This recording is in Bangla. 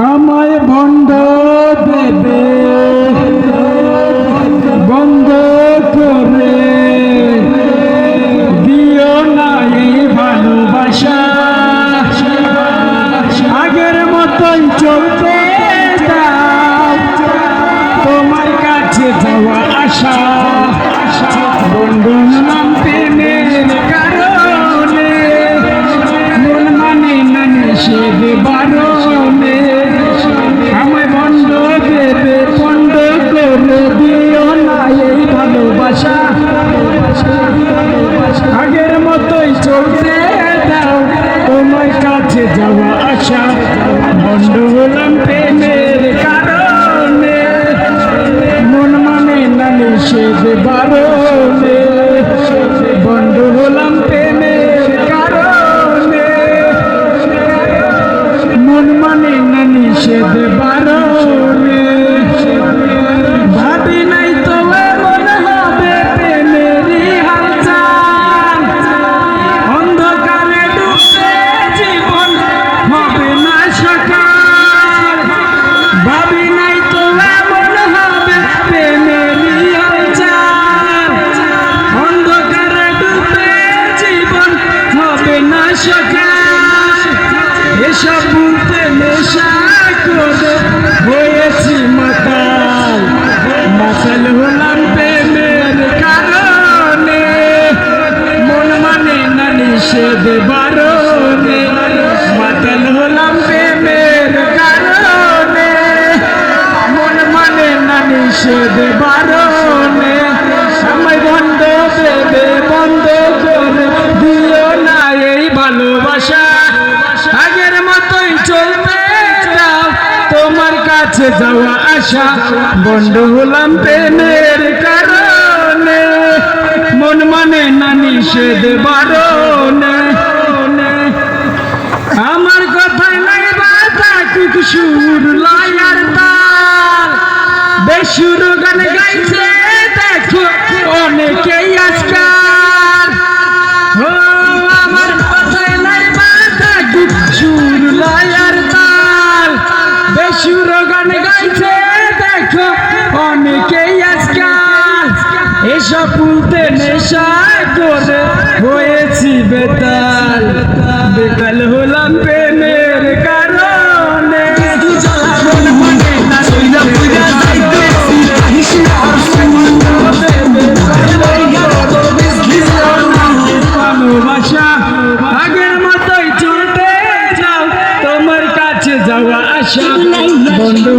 আমায় বন্ধ দেবে বন্ধ করে দিও না এই ভালোবাসা, আগের মতোই চলতে দাও তোমার কাছে যাওয়া আশা। বন্ধু নাম প্রেমের কারণে মন মানে না নিষেধ বারণে, আমায় বন্ধ দেবে বন্ধ করে দিও না এই ভালোবাসা, আগের মতোই চলতে দাও তোমার কাছে যাওয়া আশা। বন্ধ হলাম প্রেমের কারণে মন মানে না নিষেধ বারণে, বন্ধ হলাম প্রেমের কারণে মন মানে না নিষেধ বারণে। ভাবি নাই তো এমন হবে প্রেমেরই হালচাল, অন্ধকারে ডুবে জীবন হবে না সকাল। ভাবি নাই তো এমন হবে প্রেমেরই হালচাল, অন্ধকারে ডুবে জীবন হবে না সকাল। এসব বলতে নেশা করে হয়েছি মাতাল, মাতাল হলাম প্রেমের কারণে মন মানে না নিষেধ বারণে, মাতাল হলাম প্রেমের কারণে মন মানে না নিষেধ বারণে। আমায় বন্ধ দেবে বন্ধ করে দিও না এই ভালোবাসা, আগের মতোই চলতে দাও তোমার কাছে যাওয়া আশা। বন্ধ হলাম প্রেমের কারণে মন মানে না নিষেধ বারণে। আমার কথায় নাই বাধা কুক সুর লয়ার তাল, বেসুর গান গাইছে দেখো অনেকেই আজকাল। ও আমার কথায় নাই বাধা কুক সুর লয়ার তাল, বেসুর গান গাইছে দেখো অনেকেই আজকাল। এসব বলতে নেশা করে হয়েছি বেতাল, বেতাল হলাম প্রেমের কারণে মন মানে না ভালোবাসা, আগের মতোই চলতে যাও তোমার কাছে যাওয়া আশা। বন্ধু